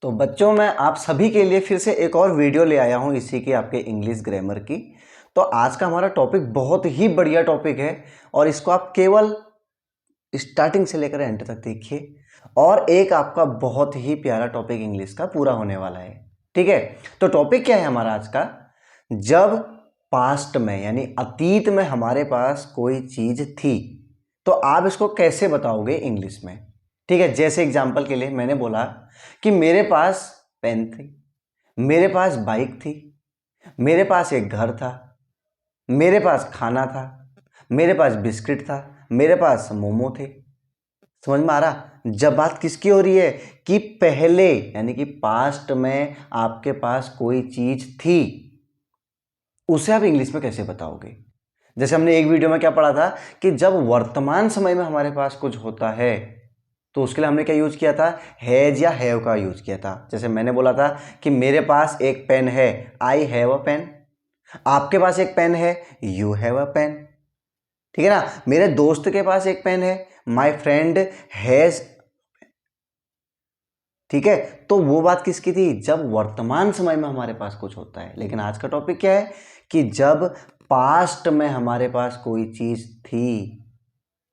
तो बच्चों मैं आप सभी के लिए फिर से एक और वीडियो ले आया हूँ इसी की आपके इंग्लिश ग्रामर की। तो आज का हमारा टॉपिक बहुत ही बढ़िया टॉपिक है और इसको आप केवल स्टार्टिंग से लेकर एंड तक देखिए और एक आपका बहुत ही प्यारा टॉपिक इंग्लिश का पूरा होने वाला है। ठीक है, तो टॉपिक क्या है हमारा आज का? जब पास्ट में यानी अतीत में हमारे पास कोई चीज थी तो आप इसको कैसे बताओगे इंग्लिश में। ठीक है, जैसे एग्जांपल के लिए मैंने बोला कि मेरे पास पेन थी, मेरे पास बाइक थी, मेरे पास एक घर था, मेरे पास खाना था, मेरे पास बिस्किट था, मेरे पास मोमो थे। समझ में आ रहा? जब बात किसकी हो रही है कि पहले यानी कि पास्ट में आपके पास कोई चीज थी, उसे आप इंग्लिश में कैसे बताओगे। जैसे हमने एक वीडियो में क्या पढ़ा था कि जब वर्तमान समय में हमारे पास कुछ होता है तो उसके लिए हमने क्या यूज किया था? हैज या हैव का यूज किया था। जैसे मैंने बोला था कि मेरे पास एक पेन है, आई हैव अ पेन। आपके पास एक पेन है, यू हैव अ पेन। ठीक है ना? मेरे दोस्त के पास एक पेन है, माई फ्रेंड हैज। ठीक है, तो वो बात किसकी थी? जब वर्तमान समय में हमारे पास कुछ होता है। लेकिन आज का टॉपिक क्या है कि जब पास्ट में हमारे पास कोई चीज थी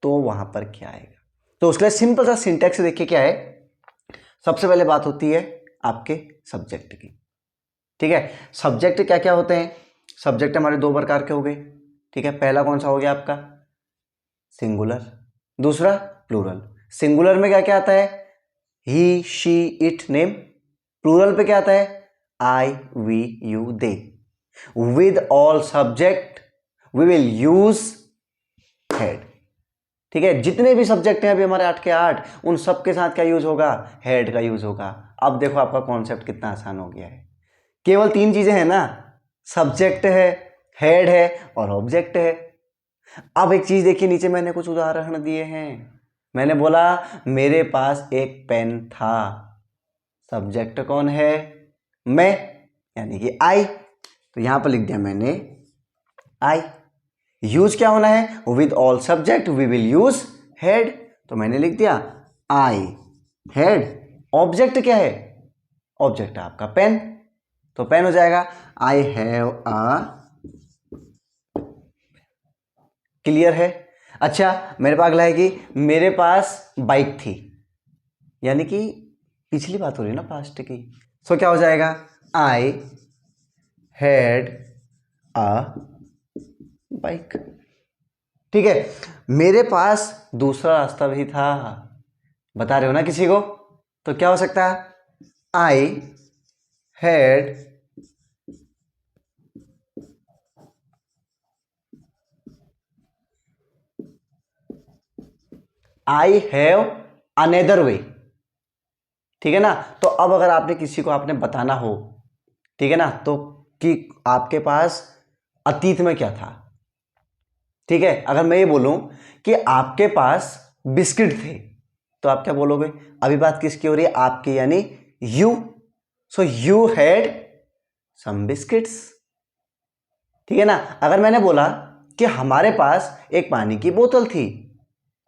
तो वहां पर क्या आएगा। तो उसके लिए सिंपल सा सिंटेक्स देखिए क्या है। सबसे पहले बात होती है आपके सब्जेक्ट की। ठीक है, सब्जेक्ट क्या क्या होते हैं? सब्जेक्ट हमारे दो प्रकार के हो गए। ठीक है, पहला कौन सा हो गया आपका? सिंगुलर, दूसरा प्लूरल। सिंगुलर में क्या क्या आता है? He, she, it, name. Plural पे क्या आता है? I, we, you, they. With all subject we will use had. ठीक है, जितने भी सब्जेक्ट हैं अभी हमारे 8 के 8, उन सब के साथ क्या यूज होगा? हेड का यूज होगा। अब देखो आपका कॉन्सेप्ट कितना आसान हो गया है। केवल तीन चीजें हैं ना, सब्जेक्ट है, हेड है और ऑब्जेक्ट है। अब एक चीज देखिए, नीचे मैंने कुछ उदाहरण दिए हैं। मैंने बोला मेरे पास एक पेन था, सब्जेक्ट कौन है? मैं, यानी कि आई। तो यहां पर लिख दिया मैंने आई। यूज क्या होना है? With all subject we will use had. तो मैंने लिख दिया आई हेड। ऑब्जेक्ट क्या है? ऑब्जेक्ट है आपका पेन, तो पेन हो जाएगा आई हैव अ। क्लियर है? अच्छा, मेरे पास अगला है कि मेरे पास बाइक थी, यानी कि पिछली बात हो रही है ना, पास्ट की। सो क्या हो जाएगा? I had a bike. ठीक है, मेरे पास दूसरा रास्ता भी था, बता रहे हो ना किसी को, तो क्या हो सकता है? I had I have another way. ठीक है ना? तो अब अगर आपने किसी को आपने बताना हो, ठीक है ना, तो कि आपके पास अतीत में क्या था। ठीक है, अगर मैं ये बोलूं कि आपके पास बिस्किट थे तो आप क्या बोलोगे? अभी बात किसकी हो रही है? आपकी, यानी you. So you had some biscuits. ठीक है ना? अगर मैंने बोला कि हमारे पास एक पानी की बोतल थी,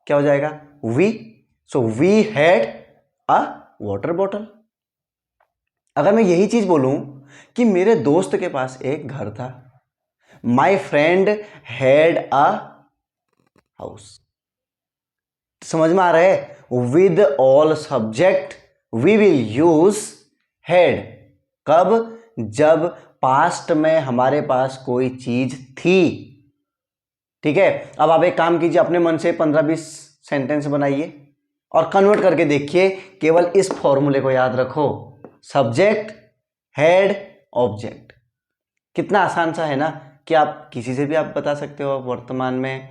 क्या हो जाएगा? We. So we had a water bottle. अगर मैं यही चीज बोलूं कि मेरे दोस्त के पास एक घर था, my friend had a house. समझ में आ रहा है? With all subject we will use had. कब? जब पास्ट में हमारे पास कोई चीज थी। ठीक है, अब आप एक काम कीजिए, अपने मन से 15-20 सेंटेंस बनाइए और कन्वर्ट करके देखिए। केवल इस फॉर्मूले को याद रखो, सब्जेक्ट, हेड, ऑब्जेक्ट। कितना आसान सा है ना कि आप किसी से भी आप बता सकते हो वर्तमान में,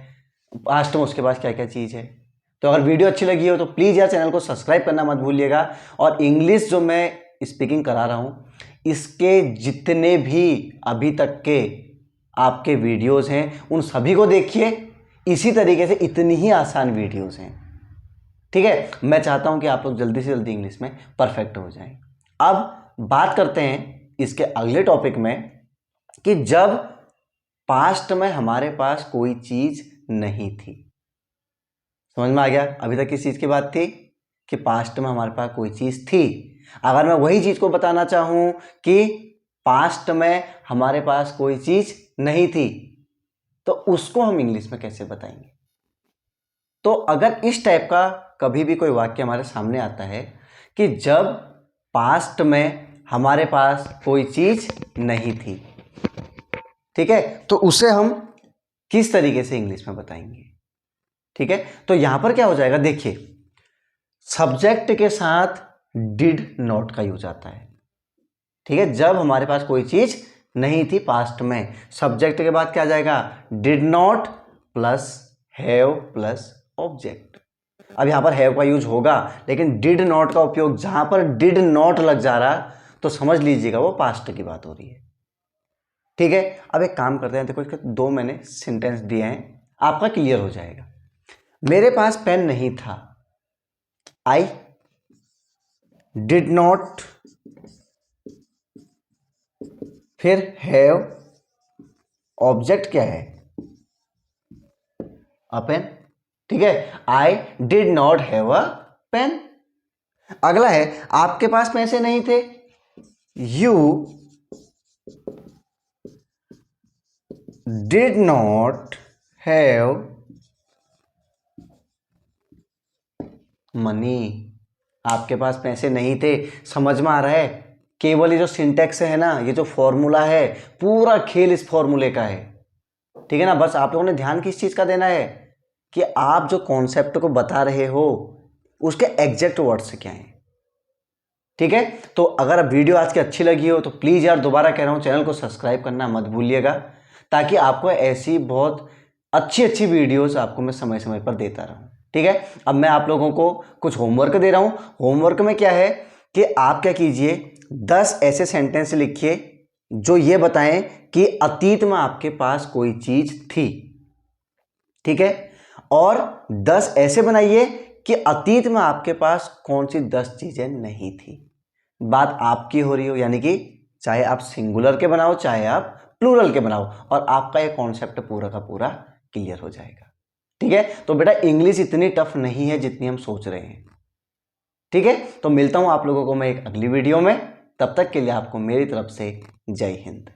पास्ट में उसके पास क्या क्या चीज है। तो अगर वीडियो अच्छी लगी हो तो प्लीज यार चैनल को सब्सक्राइब करना मत भूलिएगा। और इंग्लिश जो मैं स्पीकिंग करा रहा हूं, इसके जितने भी अभी तक के आपके वीडियोस हैं उन सभी को देखिए। इसी तरीके से इतनी ही आसान वीडियोस हैं। ठीक है, मैं चाहता हूं कि आप लोग जल्दी से जल्दी इंग्लिश में परफेक्ट हो जाएं। अब बात करते हैं इसके अगले टॉपिक में कि जब पास्ट में हमारे पास कोई चीज नहीं थी। समझ में आ गया? अभी तक किस चीज की बात थी कि पास्ट में हमारे पास कोई चीज थी। अगर मैं वही चीज को बताना चाहूं कि पास्ट में हमारे पास कोई चीज नहीं थी, तो उसको हम इंग्लिश में कैसे बताएंगे? तो अगर इस टाइप का कभी भी कोई वाक्य हमारे सामने आता है कि जब पास्ट में हमारे पास कोई चीज नहीं थी, ठीक है, तो उसे हम किस तरीके से इंग्लिश में बताएंगे? ठीक है, तो यहां पर क्या हो जाएगा, देखिए सब्जेक्ट के साथ डिड नॉट का यूज आता है। ठीक है, जब हमारे पास कोई चीज नहीं थी पास्ट में, सब्जेक्ट के बाद क्या आ जाएगा, did not plus have plus object. अब यहां पर हैव का यूज होगा, लेकिन डिड नॉट का उपयोग जहां पर डिड नॉट लग जा रहा तो समझ लीजिएगा वो पास्ट की बात हो रही है। ठीक है, अब एक काम करते हैं, देखो इसके दो मैंने सेंटेंस दिए हैं, आपका क्लियर हो जाएगा। मेरे पास पेन नहीं था, आई डिड नॉट, फिर हैव, ऑब्जेक्ट क्या है, अ पेन। ठीक है, I did not have a pen. अगला है, आपके पास पैसे नहीं थे, you did not have money. आपके पास पैसे नहीं थे, समझ में आ रहा है? केवल ये जो सिंटेक्स है ना, ये जो फॉर्मूला है, पूरा खेल इस फॉर्मूले का है। ठीक है ना, बस आप लोगों ने ध्यान किस चीज का देना है कि आप जो कॉन्सेप्ट को बता रहे हो उसके एग्जैक्ट वर्ड्स क्या हैं। ठीक है, तो अगर वीडियो आज की अच्छी लगी हो तो प्लीज यार, दोबारा कह रहा हूं, चैनल को सब्सक्राइब करना मत भूलिएगा, ताकि आपको ऐसी बहुत अच्छी अच्छी वीडियोस आपको मैं समय समय पर देता रहूं। ठीक है, अब मैं आप लोगों को कुछ होमवर्क दे रहा हूं। होमवर्क में क्या है कि आप क्या कीजिए, 10 ऐसे सेंटेंस लिखिए जो ये बताएं कि अतीत में आपके पास कोई चीज थी। ठीक है, और 10 ऐसे बनाइए कि अतीत में आपके पास कौन सी 10 चीजें नहीं थी। बात आपकी हो रही हो, यानी कि चाहे आप सिंगुलर के बनाओ चाहे आप प्लूरल के बनाओ, और आपका ये कॉन्सेप्ट पूरा का पूरा क्लियर हो जाएगा। ठीक है, तो बेटा इंग्लिश इतनी टफ नहीं है जितनी हम सोच रहे हैं। ठीक है, तो मिलता हूं आप लोगों को मैं एक अगली वीडियो में, तब तक के लिए आपको मेरी तरफ से जय हिंद।